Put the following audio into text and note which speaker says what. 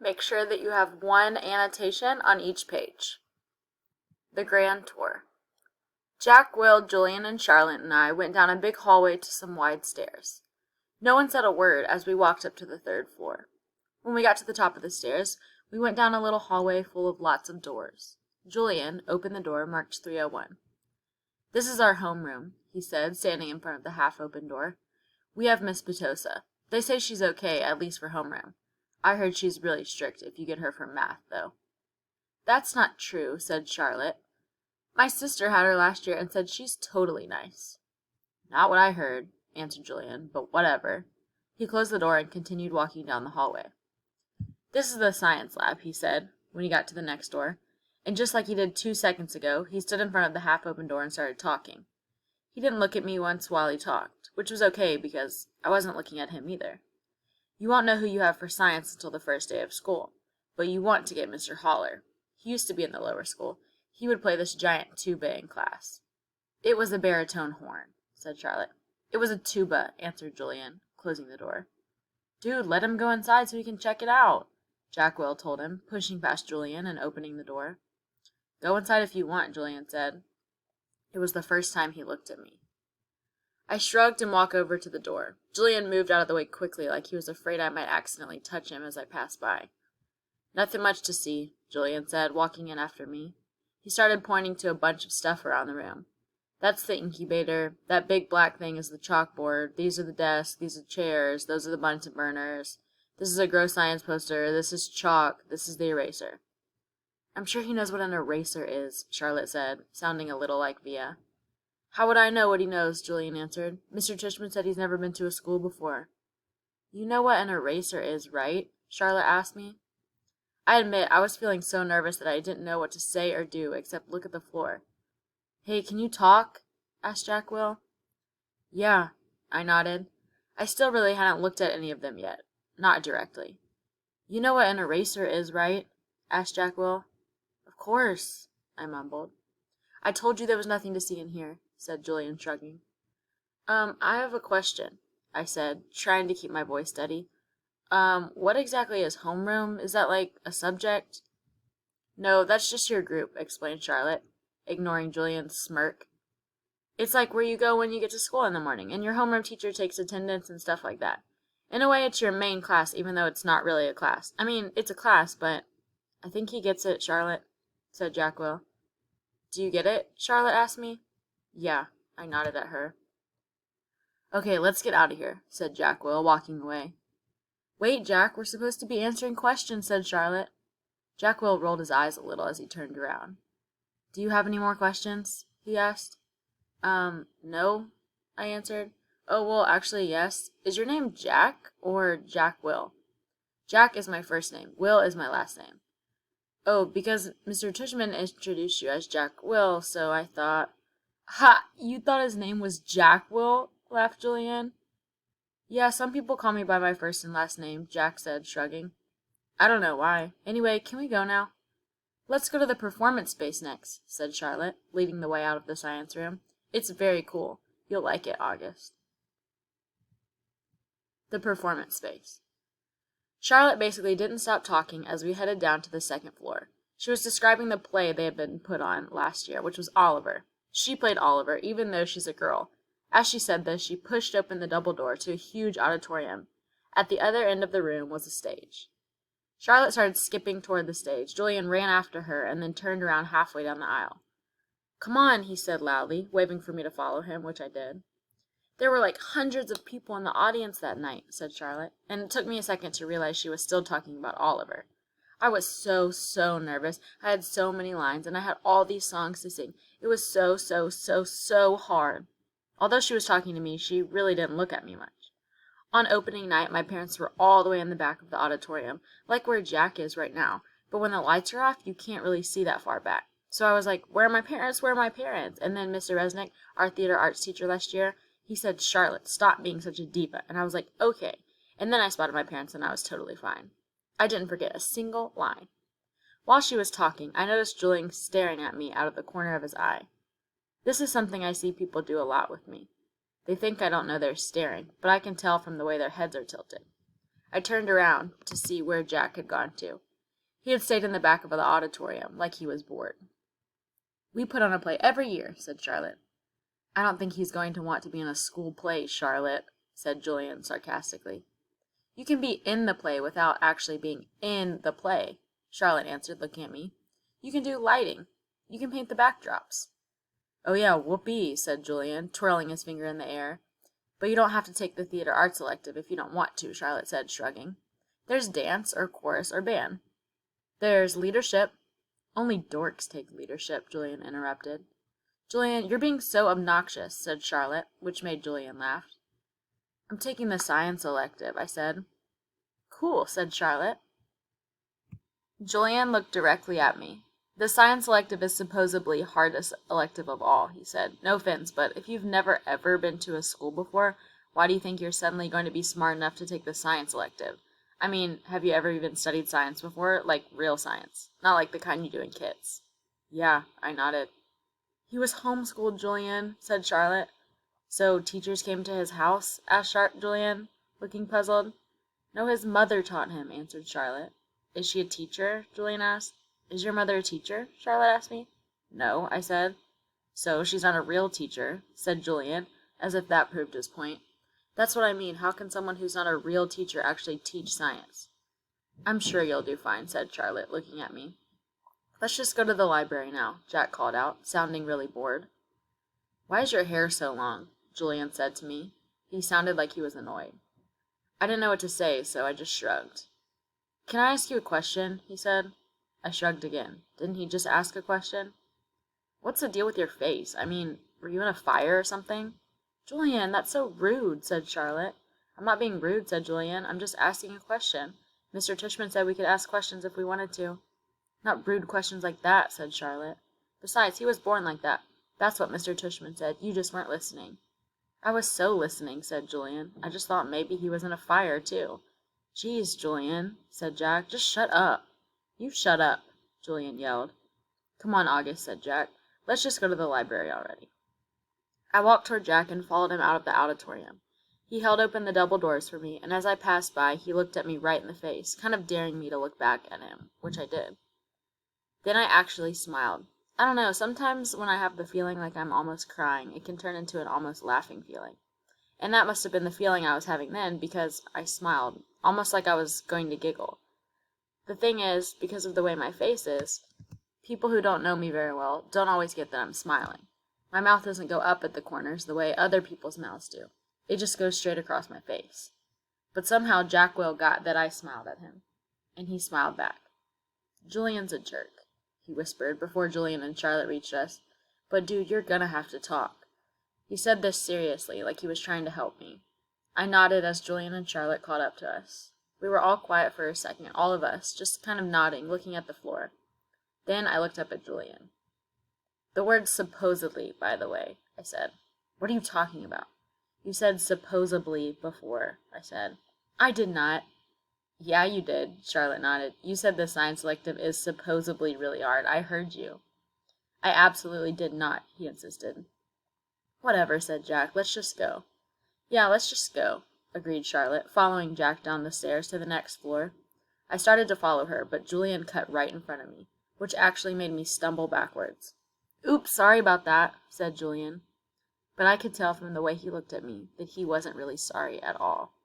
Speaker 1: Make sure that you have one annotation on each page. The Grand Tour. Jack, Will, Julian, and Charlotte and I went down a big hallway to some wide stairs. No one said a word as we walked up to the 3rd floor. When we got to the top of the stairs, we went down a little hallway full of lots of doors. Julian opened the door marked 301. "This is our homeroom," he said, standing in front of the half-open door. "We have Miss Petosa. They say she's okay, at least for homeroom. I heard she's really strict if you get her for math, though." "That's not true," said Charlotte. "My sister had her last year and said she's totally nice." "Not what I heard," answered Julian, "but whatever." He closed the door and continued walking down the hallway. "This is the science lab," he said, when he got to the next door. And just like he did 2 seconds ago, he stood in front of the half-open door and started talking. He didn't look at me once while he talked, which was okay because I wasn't looking at him either. "You won't know who you have for science until the first day of school, but you want to get Mr. Holler. He used to be in the lower school. He would play this giant tuba in class." "It was a baritone horn," said Charlotte. "It was a tuba," answered Julian, closing the door. "Dude, let him go inside so he can check it out," Jack Will told him, pushing past Julian and opening the door. "Go inside if you want," Julian said. It was the first time he looked at me. I shrugged and walked over to the door. Julian moved out of the way quickly, like he was afraid I might accidentally touch him as I passed by. "Nothing much to see," Julian said, walking in after me. He started pointing to a bunch of stuff around the room. "That's the incubator. That big black thing is the chalkboard. These are the desks. These are chairs. Those are the Bunsen burners. This is a gross science poster. This is chalk. This is the eraser." "I'm sure he knows what an eraser is," Charlotte said, sounding a little like Via. "How would I know what he knows?" Julian answered. "Mr. Tishman said he's never been to a school before." "You know what an eraser is, right?" Charlotte asked me. I admit I was feeling so nervous that I didn't know what to say or do except look at the floor. "Hey, can you talk?" asked Jack Will. "Yeah," I nodded. I still really hadn't looked at any of them yet. Not directly. "You know what an eraser is, right?" asked Jack Will. "Of course," I mumbled. "I told you there was nothing to see in here," said Julian, shrugging. I have a question," I said, trying to keep my voice steady. What exactly is homeroom? Is that like a subject?" "No, that's just your group," explained Charlotte, ignoring Julian's smirk. "It's like where you go when you get to school in the morning, and your homeroom teacher takes attendance and stuff like that. In a way, it's your main class, even though it's not really a class. I mean, it's a class, but—" "I think he gets it, Charlotte," said Jack Will. "Do you get it?" Charlotte asked me. "Yeah," I nodded at her. "Okay, let's get out of here," said Jack Will, walking away. "Wait, Jack, we're supposed to be answering questions," said Charlotte. Jack Will rolled his eyes a little as he turned around. "Do you have any more questions?" he asked. No," I answered. "Oh, well, actually, yes. Is your name Jack or Jack Will?" "Jack is my first name. Will is my last name." "Oh, because Mr. Tushman introduced you as Jack Will, so I thought—" "Ha! You thought his name was Jack Will?" laughed Julian. "Yeah, some people call me by my first and last name," Jack said, shrugging. "I don't know why. Anyway, can we go now?" "Let's go to the performance space next," said Charlotte, leading the way out of the science room. "It's very cool. You'll like it, August." The performance space. Charlotte basically didn't stop talking as we headed down to the 2nd floor. She was describing the play they had been put on last year, which was Oliver. She played Oliver, even though she's a girl. As she said this, she pushed open the double door to a huge auditorium. At the other end of the room was a stage. Charlotte started skipping toward the stage. Julian ran after her and then turned around halfway down the aisle. "Come on," he said loudly, waving for me to follow him, which I did. "There were like hundreds of people in the audience that night," said Charlotte, and it took me a second to realize she was still talking about Oliver. I was so nervous. I had so many lines, and I had all these songs to sing. It was so hard. Although she was talking to me, she really didn't look at me much. On opening night, my parents were all the way in the back of the auditorium, like where Jack is right now, but when the lights are off, you can't really see that far back. So I was like, "Where are my parents? Where are my parents?" And then Mr. Resnick, our theater arts teacher last year, he said, "Charlotte, stop being such a diva." And I was like, "Okay." And then I spotted my parents, and I was totally fine. I didn't forget a single line. While she was talking, I noticed Julian staring at me out of the corner of his eye. This is something I see people do a lot with me. They think I don't know they're staring, but I can tell from the way their heads are tilted. I turned around to see where Jack had gone to. He had stayed in the back of the auditorium, like he was bored. "We put on a play every year," said Charlotte. "I don't think he's going to want to be in a school play, Charlotte," said Julian sarcastically. "You can be in the play without actually being in the play," Charlotte answered, looking at me. "You can do lighting. You can paint the backdrops." "Oh yeah, whoopee," said Julian, twirling his finger in the air. "But you don't have to take the theater arts elective if you don't want to," Charlotte said, shrugging. "There's dance, or chorus, or band. There's leadership." "Only dorks take leadership," Julian interrupted. "Julian, you're being so obnoxious," said Charlotte, which made Julian laugh. "I'm taking the science elective," I said. "Cool," said Charlotte. Julian looked directly at me. "The science elective is supposedly hardest elective of all," he said. "No offense, but if you've never ever been to a school before, why do you think you're suddenly going to be smart enough to take the science elective? I mean, have you ever even studied science before? Like real science, not like the kind you do in kits." "Yeah," I nodded. "He was homeschooled, Julian," said Charlotte. "So teachers came to his house?" asked Julian, looking puzzled. "No, his mother taught him," answered Charlotte. "Is she a teacher?" Julian asked. "Is your mother a teacher?" Charlotte asked me. "No," I said. "So she's not a real teacher," said Julian, as if that proved his point. "That's what I mean. How can someone who's not a real teacher actually teach science?" "I'm sure you'll do fine," said Charlotte, looking at me. "Let's just go to the library now," Jack called out, sounding really bored. "Why is your hair so long?" Julian said to me. He sounded like he was annoyed. I didn't know what to say, so I just shrugged. "Can I ask you a question?" he said. I shrugged again. Didn't he just ask a question? "What's the deal with your face? I mean, were you in a fire or something?" "Julian, that's so rude," said Charlotte. "I'm not being rude," said Julian. "I'm just asking a question. Mr. Tushman said we could ask questions if we wanted to." "Not rude questions like that," said Charlotte. "Besides, he was born like that. That's what Mr. Tushman said. You just weren't listening." "I was so listening," said Julian. "I just thought maybe he was in a fire, too." "Geez, Julian," said Jack, "just shut up." "You shut up," Julian yelled. "Come on, August," said Jack. "Let's just go to the library already." I walked toward Jack and followed him out of the auditorium. He held open the double doors for me, and as I passed by, he looked at me right in the face, kind of daring me to look back at him, which I did. Then I actually smiled. I don't know, sometimes when I have the feeling like I'm almost crying, it can turn into an almost laughing feeling. And that must have been the feeling I was having then, because I smiled, almost like I was going to giggle. The thing is, because of the way my face is, people who don't know me very well don't always get that I'm smiling. My mouth doesn't go up at the corners the way other people's mouths do. It just goes straight across my face. But somehow Jack Will got that I smiled at him. And he smiled back. "Julian's a jerk," he whispered before Julian and Charlotte reached us. "But dude, you're gonna have to talk." He said this seriously, like he was trying to help me. I nodded as Julian and Charlotte caught up to us. We were all quiet for a second, all of us, just kind of nodding, looking at the floor. Then I looked up at Julian. "The word supposedly, by the way," I said. "What are you talking about?" "You said supposedly before," I said. "I did not." "Yeah, you did," Charlotte nodded. "You said the science elective is supposedly really hard. I heard you." "I absolutely did not," he insisted. "Whatever," said Jack. "Let's just go." "Yeah, let's just go," agreed Charlotte, following Jack down the stairs to the next floor. I started to follow her, but Julian cut right in front of me, which actually made me stumble backwards. "Oops, sorry about that," said Julian. But I could tell from the way he looked at me that he wasn't really sorry at all.